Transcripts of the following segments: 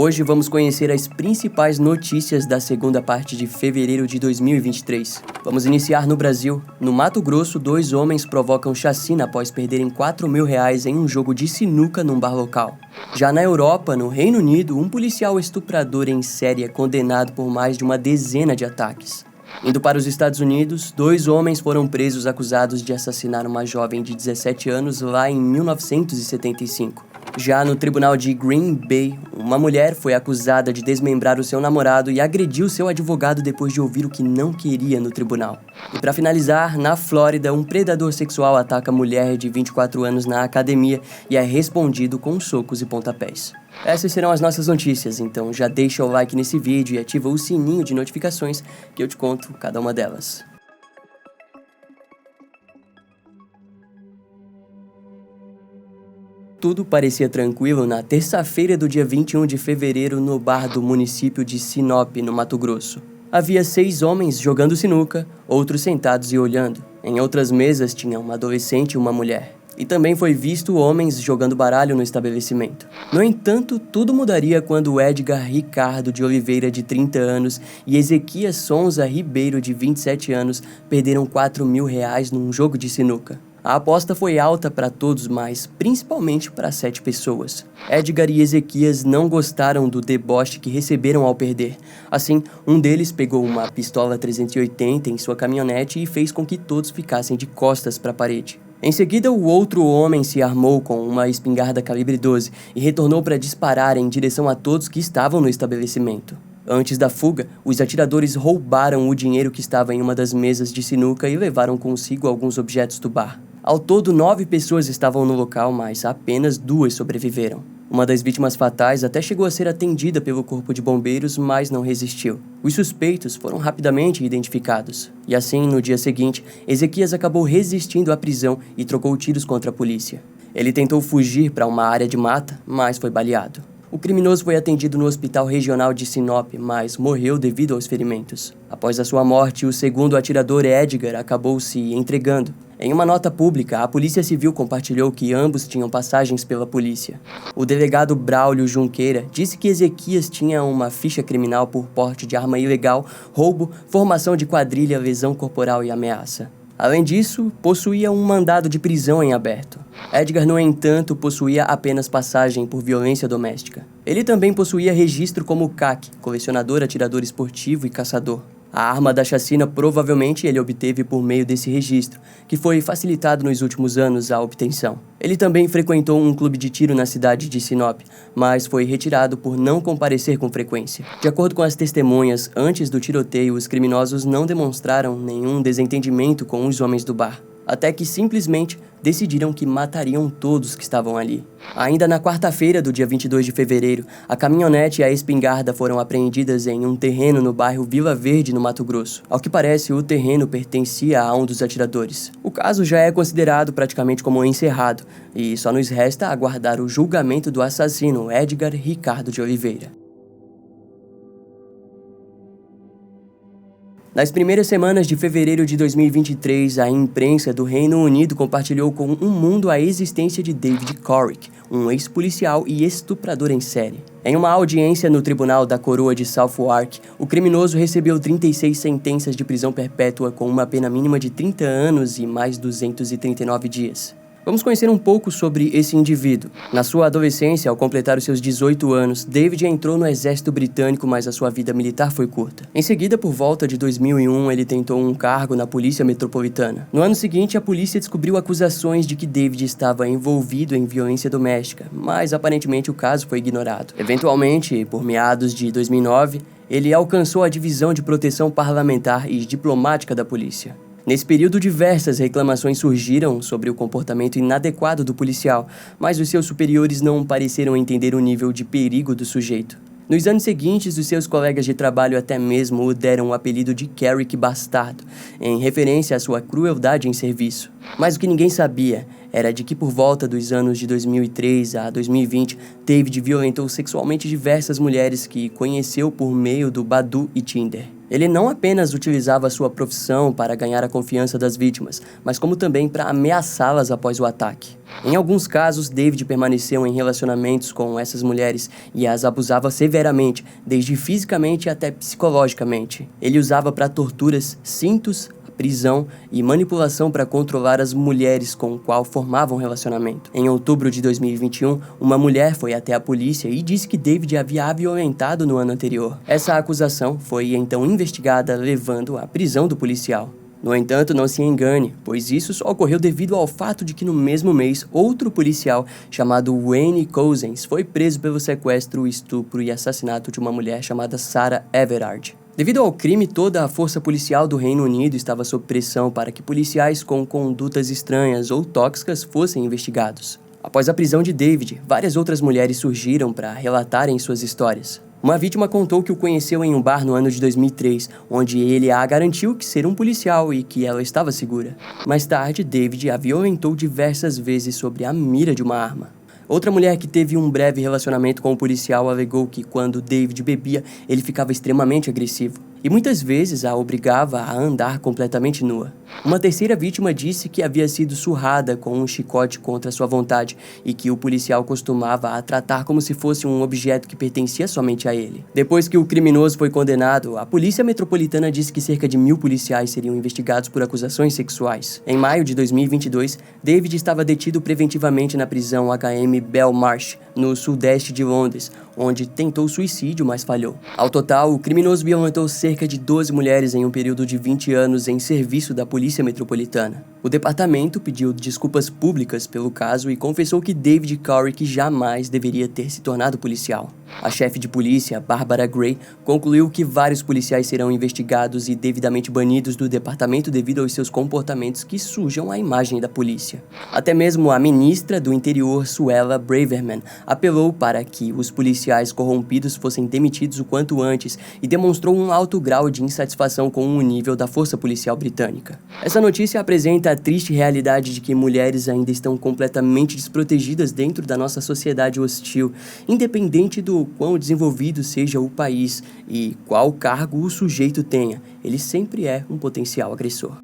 Hoje vamos conhecer as principais notícias da segunda parte de fevereiro de 2023. Vamos iniciar no Brasil. No Mato Grosso, 2 homens provocam chacina após perderem R$4.000 em um jogo de sinuca num bar local. Já na Europa, no Reino Unido, um policial estuprador em série é condenado por mais de uma dezena de ataques. Indo para os Estados Unidos, 2 homens foram presos acusados de assassinar uma jovem de 17 anos lá em 1975. Já no tribunal de Green Bay, uma mulher foi acusada de desmembrar o seu namorado e agrediu seu advogado depois de ouvir o que não queria no tribunal. E para finalizar, na Flórida, um predador sexual ataca a mulher de 24 anos na academia e é respondido com socos e pontapés. Essas serão as nossas notícias, então já deixa o like nesse vídeo e ativa o sininho de notificações que eu te conto cada uma delas. Tudo parecia tranquilo na terça-feira do dia 21 de fevereiro no bar do município de Sinop, no Mato Grosso. Havia 6 homens jogando sinuca, outros sentados e olhando. Em outras mesas tinha uma adolescente e uma mulher. E também foi visto homens jogando baralho no estabelecimento. No entanto, tudo mudaria quando Edgar Ricardo de Oliveira, de 30 anos, e Ezequias Sonza Ribeiro, de 27 anos, perderam R$4.000 num jogo de sinuca. A aposta foi alta para todos, mas principalmente para 7 pessoas. Edgar e Ezequias não gostaram do deboche que receberam ao perder. Assim, um deles pegou uma pistola 380 em sua caminhonete e fez com que todos ficassem de costas para a parede. Em seguida, o outro homem se armou com uma espingarda calibre 12 e retornou para disparar em direção a todos que estavam no estabelecimento. Antes da fuga, os atiradores roubaram o dinheiro que estava em uma das mesas de sinuca e levaram consigo alguns objetos do bar. Ao todo, 9 pessoas estavam no local, mas apenas 2 sobreviveram. Uma das vítimas fatais até chegou a ser atendida pelo corpo de bombeiros, mas não resistiu. Os suspeitos foram rapidamente identificados. E assim, no dia seguinte, Ezequias acabou resistindo à prisão e trocou tiros contra a polícia. Ele tentou fugir para uma área de mata, mas foi baleado. O criminoso foi atendido no Hospital Regional de Sinop, mas morreu devido aos ferimentos. Após a sua morte, o segundo atirador, Edgar, acabou se entregando. Em uma nota pública, a Polícia Civil compartilhou que ambos tinham passagens pela polícia. O delegado Braulio Junqueira disse que Ezequias tinha uma ficha criminal por porte de arma ilegal, roubo, formação de quadrilha, lesão corporal e ameaça. Além disso, possuía um mandado de prisão em aberto. Edgar, no entanto, possuía apenas passagem por violência doméstica. Ele também possuía registro como CAC, colecionador, atirador esportivo e caçador. A arma da chacina provavelmente ele obteve por meio desse registro, que foi facilitado nos últimos anos a obtenção. Ele também frequentou um clube de tiro na cidade de Sinop, mas foi retirado por não comparecer com frequência. De acordo com as testemunhas, antes do tiroteio, os criminosos não demonstraram nenhum desentendimento com os homens do bar, até que simplesmente decidiram que matariam todos que estavam ali. Ainda na quarta-feira do dia 22 de fevereiro, a caminhonete e a espingarda foram apreendidas em um terreno no bairro Vila Verde, no Mato Grosso. Ao que parece, o terreno pertencia a um dos atiradores. O caso já é considerado praticamente como encerrado, e só nos resta aguardar o julgamento do assassino Edgar Ricardo de Oliveira. Nas primeiras semanas de fevereiro de 2023, a imprensa do Reino Unido compartilhou com o mundo a existência de David Corrick, um ex-policial e estuprador em série. Em uma audiência no Tribunal da Coroa de Southwark, o criminoso recebeu 36 sentenças de prisão perpétua com uma pena mínima de 30 anos e mais 239 dias. Vamos conhecer um pouco sobre esse indivíduo. Na sua adolescência, ao completar os seus 18 anos, David entrou no exército britânico, mas a sua vida militar foi curta. Em seguida, por volta de 2001, ele tentou um cargo na Polícia Metropolitana. No ano seguinte, a polícia descobriu acusações de que David estava envolvido em violência doméstica, mas aparentemente o caso foi ignorado. Eventualmente, por meados de 2009, ele alcançou a Divisão de Proteção Parlamentar e Diplomática da polícia. Nesse período, diversas reclamações surgiram sobre o comportamento inadequado do policial, mas os seus superiores não pareceram entender o nível de perigo do sujeito. Nos anos seguintes, os seus colegas de trabalho até mesmo o deram o apelido de Carrick Bastardo, em referência à sua crueldade em serviço. Mas o que ninguém sabia era de que por volta dos anos de 2003 a 2020, David violentou sexualmente diversas mulheres que conheceu por meio do Badoo e Tinder. Ele não apenas utilizava sua profissão para ganhar a confiança das vítimas, mas como também para ameaçá-las após o ataque. Em alguns casos, David permaneceu em relacionamentos com essas mulheres e as abusava severamente, desde fisicamente até psicologicamente. Ele usava para torturas cintos, prisão e manipulação para controlar as mulheres com o qual formavam um relacionamento. Em outubro de 2021, uma mulher foi até a polícia e disse que David havia a violentado no ano anterior. Essa acusação foi então investigada, levando à prisão do policial. No entanto, não se engane, pois isso só ocorreu devido ao fato de que no mesmo mês, outro policial chamado Wayne Couzens foi preso pelo sequestro, estupro e assassinato de uma mulher chamada Sarah Everard. Devido ao crime, toda a força policial do Reino Unido estava sob pressão para que policiais com condutas estranhas ou tóxicas fossem investigados. Após a prisão de David, várias outras mulheres surgiram para relatarem suas histórias. Uma vítima contou que o conheceu em um bar no ano de 2003, onde ele a garantiu que ser um policial e que ela estava segura. Mais tarde, David a violentou diversas vezes sob a mira de uma arma. Outra mulher que teve um breve relacionamento com o policial alegou que quando David bebia, ele ficava extremamente agressivo e muitas vezes a obrigava a andar completamente nua. Uma terceira vítima disse que havia sido surrada com um chicote contra sua vontade e que o policial costumava a tratar como se fosse um objeto que pertencia somente a ele. Depois que o criminoso foi condenado, a Polícia Metropolitana disse que cerca de 1.000 policiais seriam investigados por acusações sexuais. Em maio de 2022, David estava detido preventivamente na prisão HM Belmarsh, no sudeste de Londres, onde tentou suicídio, mas falhou. Ao total, o criminoso violentou cerca de 12 mulheres em um período de 20 anos em serviço da Polícia Metropolitana. O departamento pediu desculpas públicas pelo caso e confessou que David Carrick jamais deveria ter se tornado policial. A chefe de polícia, Barbara Gray, concluiu que vários policiais serão investigados e devidamente banidos do departamento devido aos seus comportamentos que sujam a imagem da polícia. Até mesmo a ministra do Interior, Suella Braverman, apelou para que os policiais corrompidos fossem demitidos o quanto antes e demonstrou um alto grau de insatisfação com o nível da força policial britânica. Essa notícia apresenta a triste realidade de que mulheres ainda estão completamente desprotegidas dentro da nossa sociedade hostil, independente do quão desenvolvido seja o país e qual cargo o sujeito tenha, ele sempre é um potencial agressor.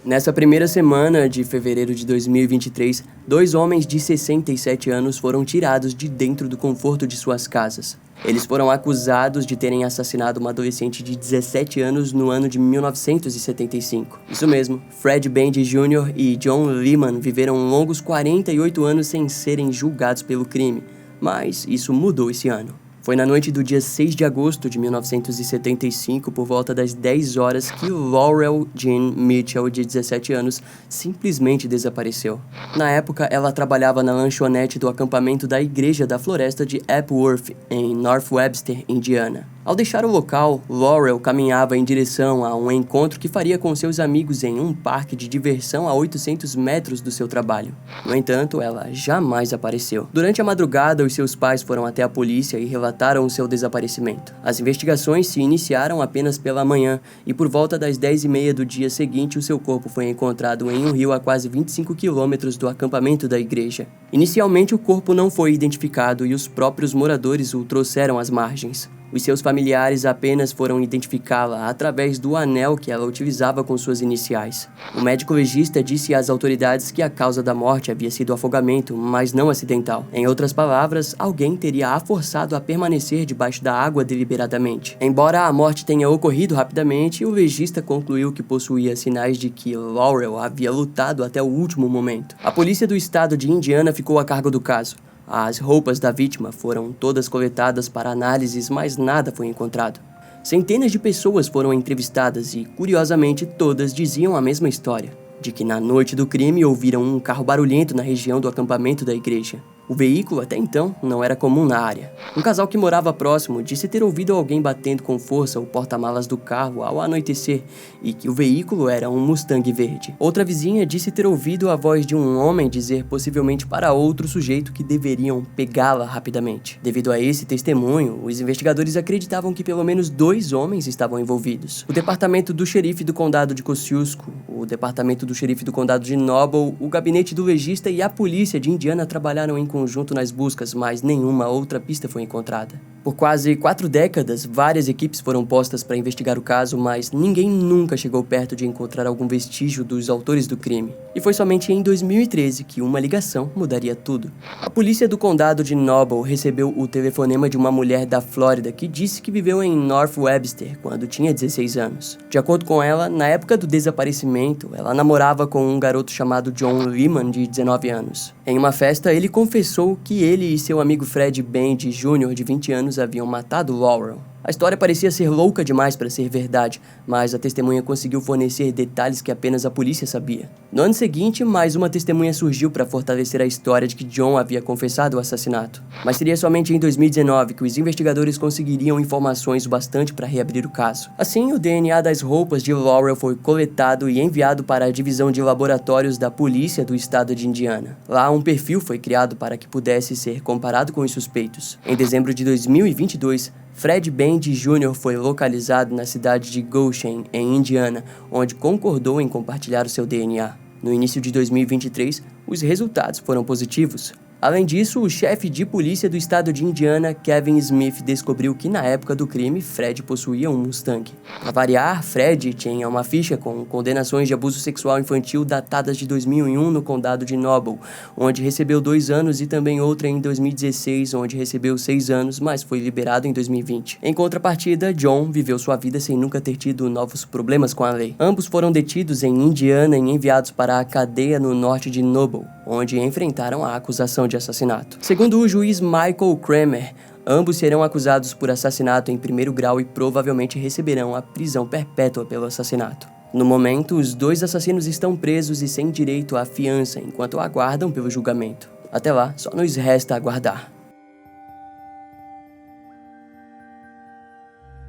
Nessa primeira semana de fevereiro de 2023, 2 homens de 67 anos foram tirados de dentro do conforto de suas casas. Eles foram acusados de terem assassinado uma adolescente de 17 anos no ano de 1975. Isso mesmo, Fred Bendy Jr. e John Lehman viveram longos 48 anos sem serem julgados pelo crime, mas isso mudou esse ano. Foi na noite do dia 6 de agosto de 1975, por volta das 10 horas, que Laurel Jean Mitchell, de 17 anos, simplesmente desapareceu. Na época, ela trabalhava na lanchonete do acampamento da Igreja da Floresta de Epworth, em North Webster, Indiana. Ao deixar o local, Laurel caminhava em direção a um encontro que faria com seus amigos em um parque de diversão a 800 metros do seu trabalho. No entanto, ela jamais apareceu. Durante a madrugada, os seus pais foram até a polícia e relataram o seu desaparecimento. As investigações se iniciaram apenas pela manhã e por volta das 10h30 do dia seguinte, o seu corpo foi encontrado em um rio a quase 25 quilômetros do acampamento da igreja. Inicialmente, o corpo não foi identificado e os próprios moradores o trouxeram às margens. Os seus familiares apenas foram identificá-la através do anel que ela utilizava com suas iniciais. O médico legista disse às autoridades que a causa da morte havia sido afogamento, mas não acidental. Em outras palavras, alguém teria a forçado a permanecer debaixo da água deliberadamente. Embora a morte tenha ocorrido rapidamente, o legista concluiu que possuía sinais de que Laurel havia lutado até o último momento. A polícia do estado de Indiana ficou a cargo do caso. As roupas da vítima foram todas coletadas para análises, mas nada foi encontrado. Centenas de pessoas foram entrevistadas e, curiosamente, todas diziam a mesma história, de que na noite do crime ouviram um carro barulhento na região do acampamento da igreja. O veículo, até então, não era comum na área. Um casal que morava próximo disse ter ouvido alguém batendo com força o porta-malas do carro ao anoitecer e que o veículo era um Mustang verde. Outra vizinha disse ter ouvido a voz de um homem dizer possivelmente para outro sujeito que deveriam pegá-la rapidamente. Devido a esse testemunho, os investigadores acreditavam que pelo menos 2 homens estavam envolvidos. O departamento do xerife do condado de Kosciuszko, o departamento do xerife do condado de Noble, o gabinete do legista e a polícia de Indiana trabalharam em conjunto nas buscas, mas nenhuma outra pista foi encontrada. Por quase 4 décadas, várias equipes foram postas para investigar o caso, mas ninguém nunca chegou perto de encontrar algum vestígio dos autores do crime. E foi somente em 2013 que uma ligação mudaria tudo. A polícia do condado de Noble recebeu o telefonema de uma mulher da Flórida que disse que viveu em North Webster quando tinha 16 anos. De acordo com ela, na época do desaparecimento, ela namorava com um garoto chamado John Lehman, de 19 anos. Em uma festa, ele confessou que ele e seu amigo Fred Bend Jr., de 20 anos, haviam matado Laurel. A história parecia ser louca demais para ser verdade, mas a testemunha conseguiu fornecer detalhes que apenas a polícia sabia. No ano seguinte, mais uma testemunha surgiu para fortalecer a história de que John havia confessado o assassinato. Mas seria somente em 2019 que os investigadores conseguiriam informações o bastante para reabrir o caso. Assim, o DNA das roupas de Laurel foi coletado e enviado para a divisão de laboratórios da polícia do estado de Indiana. Lá, um perfil foi criado para que pudesse ser comparado com os suspeitos. Em dezembro de 2022, Fred Bend Jr. foi localizado na cidade de Goshen, em Indiana, onde concordou em compartilhar o seu DNA. No início de 2023, os resultados foram positivos. Além disso, o chefe de polícia do estado de Indiana, Kevin Smith, descobriu que na época do crime, Fred possuía um Mustang. Para variar, Fred tinha uma ficha com condenações de abuso sexual infantil datadas de 2001 no condado de Noble, onde recebeu 2 anos, e também outra em 2016, onde recebeu 6 anos, mas foi liberado em 2020. Em contrapartida, John viveu sua vida sem nunca ter tido novos problemas com a lei. Ambos foram detidos em Indiana e enviados para a cadeia no norte de Noble, onde enfrentaram a acusação de assassinato. Segundo o juiz Michael Kramer, ambos serão acusados por assassinato em 1º grau e provavelmente receberão a prisão perpétua pelo assassinato. No momento, os 2 assassinos estão presos e sem direito à fiança enquanto aguardam pelo julgamento. Até lá, só nos resta aguardar.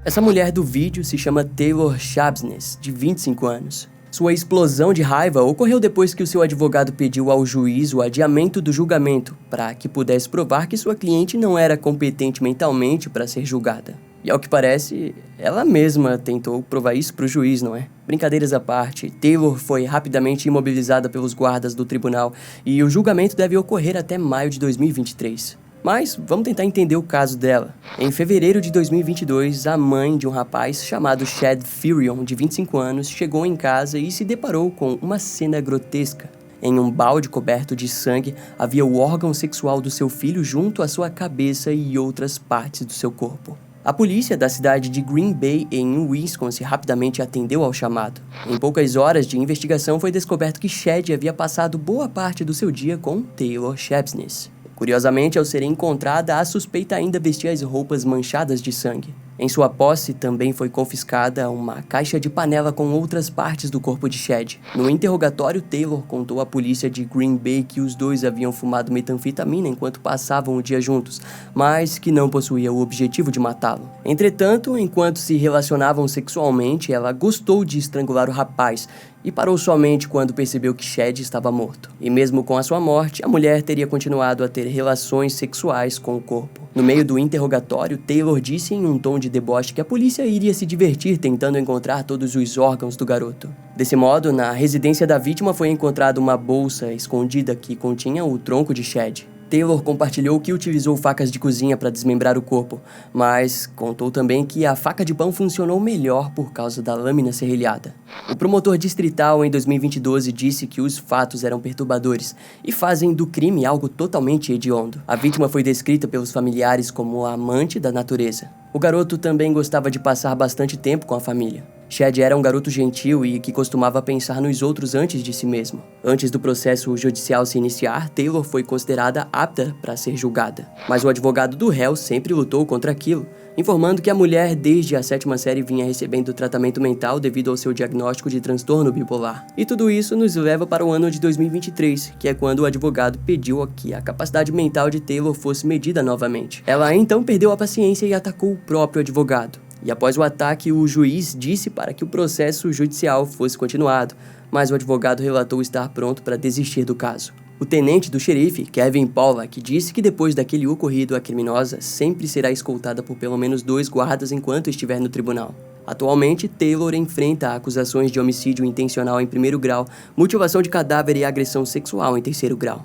Essa mulher do vídeo se chama Taylor Shabsness, de 25 anos. Sua explosão de raiva ocorreu depois que o seu advogado pediu ao juiz o adiamento do julgamento para que pudesse provar que sua cliente não era competente mentalmente para ser julgada. E ao que parece, ela mesma tentou provar isso para o juiz, não é? Brincadeiras à parte, Taylor foi rapidamente imobilizada pelos guardas do tribunal e o julgamento deve ocorrer até maio de 2023. Mas vamos tentar entender o caso dela. Em fevereiro de 2022, a mãe de um rapaz chamado Chad Furion, de 25 anos, chegou em casa e se deparou com uma cena grotesca. Em um balde coberto de sangue, havia o órgão sexual do seu filho junto à sua cabeça e outras partes do seu corpo. A polícia da cidade de Green Bay, em Wisconsin, rapidamente atendeu ao chamado. Em poucas horas de investigação, foi descoberto que Chad havia passado boa parte do seu dia com Taylor Shabsness. Curiosamente, ao ser encontrada, a suspeita ainda vestia as roupas manchadas de sangue. Em sua posse também foi confiscada uma caixa de panela com outras partes do corpo de Chad. No interrogatório, Taylor contou à polícia de Green Bay que os dois haviam fumado metanfetamina enquanto passavam o dia juntos, mas que não possuía o objetivo de matá-lo. Entretanto, enquanto se relacionavam sexualmente, ela gostou de estrangular o rapaz e parou somente quando percebeu que Chad estava morto. E mesmo com a sua morte, a mulher teria continuado a ter relações sexuais com o corpo. No meio do interrogatório, Taylor disse em um tom de deboche que a polícia iria se divertir tentando encontrar todos os órgãos do garoto. Desse modo, na residência da vítima foi encontrada uma bolsa escondida que continha o tronco de Chad. Taylor compartilhou que utilizou facas de cozinha para desmembrar o corpo, mas contou também que a faca de pão funcionou melhor por causa da lâmina serrilhada. O promotor distrital em 2022 disse que os fatos eram perturbadores e fazem do crime algo totalmente hediondo. A vítima foi descrita pelos familiares como a amante da natureza. O garoto também gostava de passar bastante tempo com a família. Chad era um garoto gentil e que costumava pensar nos outros antes de si mesmo. Antes do processo judicial se iniciar, Taylor foi considerada apta para ser julgada. Mas o advogado do réu sempre lutou contra aquilo, informando que a mulher desde a 7ª série vinha recebendo tratamento mental devido ao seu diagnóstico de transtorno bipolar. E tudo isso nos leva para o ano de 2023, que é quando o advogado pediu que a capacidade mental de Taylor fosse medida novamente. Ela então perdeu a paciência e atacou o próprio advogado. E após o ataque, o juiz disse para que o processo judicial fosse continuado, mas o advogado relatou estar pronto para desistir do caso. O tenente do xerife, Kevin Pollack, disse que depois daquele ocorrido, a criminosa sempre será escoltada por pelo menos 2 guardas enquanto estiver no tribunal. Atualmente, Taylor enfrenta acusações de homicídio intencional em 1º grau, mutilação de cadáver e agressão sexual em 3º grau.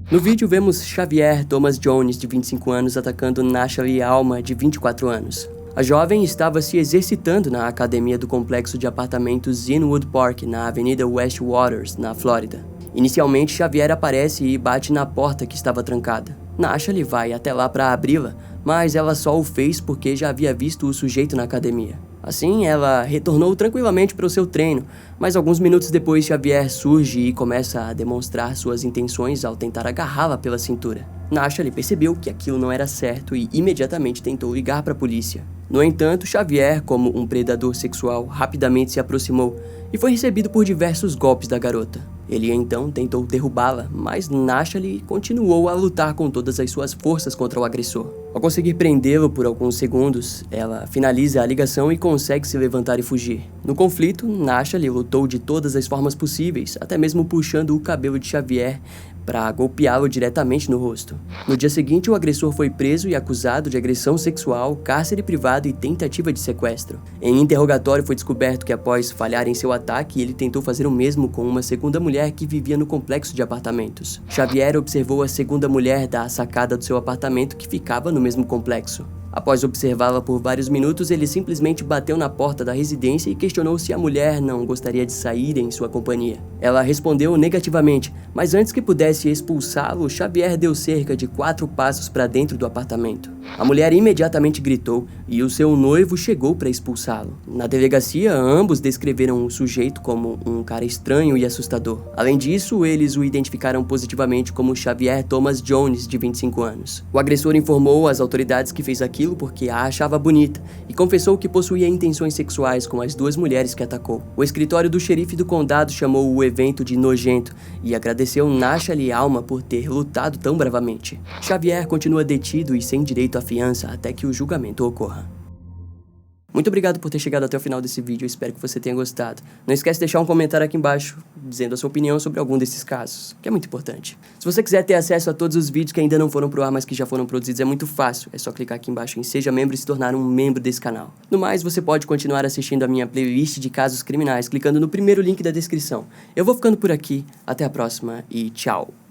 No vídeo vemos Xavier Thomas Jones, de 25 anos, atacando Nashalie Alma, de 24 anos. A jovem estava se exercitando na academia do complexo de apartamentos Inwood Park, na Avenida West Waters, na Flórida. Inicialmente, Xavier aparece e bate na porta que estava trancada. Nashalie vai até lá para abri-la, mas ela só o fez porque já havia visto o sujeito na academia. Assim, ela retornou tranquilamente para o seu treino, mas alguns minutos depois Xavier surge e começa a demonstrar suas intenções ao tentar agarrá-la pela cintura. Nashalie percebeu que aquilo não era certo e imediatamente tentou ligar para a polícia. No entanto, Xavier, como um predador sexual, rapidamente se aproximou e foi recebido por diversos golpes da garota. Ele então tentou derrubá-la, mas Nashalie continuou a lutar com todas as suas forças contra o agressor. Ao conseguir prendê-lo por alguns segundos, ela finaliza a ligação e consegue se levantar e fugir. No conflito, Nashalie lutou de todas as formas possíveis, até mesmo puxando o cabelo de Xavier para golpeá-lo diretamente no rosto. No dia seguinte, o agressor foi preso e acusado de agressão sexual, cárcere privado e tentativa de sequestro. Em interrogatório foi descoberto que após falhar em seu ataque, ele tentou fazer o mesmo com uma segunda mulher que vivia no complexo de apartamentos. Xavier observou a segunda mulher da sacada do seu apartamento que ficava no mesmo complexo. Após observá-la por vários minutos, ele simplesmente bateu na porta da residência e questionou se a mulher não gostaria de sair em sua companhia. Ela respondeu negativamente, mas antes que pudesse expulsá-lo, Xavier deu cerca de 4 passos para dentro do apartamento. A mulher imediatamente gritou e o seu noivo chegou para expulsá-lo. Na delegacia, ambos descreveram o sujeito como um cara estranho e assustador. Além disso, eles o identificaram positivamente como Xavier Thomas Jones, de 25 anos. O agressor informou às autoridades que fez aquilo porque a achava bonita e confessou que possuía intenções sexuais com as 2 mulheres que atacou. O escritório do xerife do condado chamou o evento de nojento e agradeceu Nashalie Alma por ter lutado tão bravamente. Xavier continua detido e sem direito à fiança até que o julgamento ocorra. Muito obrigado por ter chegado até o final desse vídeo, eu espero que você tenha gostado. Não esquece de deixar um comentário aqui embaixo, dizendo a sua opinião sobre algum desses casos, que é muito importante. Se você quiser ter acesso a todos os vídeos que ainda não foram pro ar, mas que já foram produzidos, é muito fácil. É só clicar aqui embaixo em Seja Membro e se tornar um membro desse canal. No mais, você pode continuar assistindo a minha playlist de casos criminais, clicando no primeiro link da descrição. Eu vou ficando por aqui, até a próxima e tchau!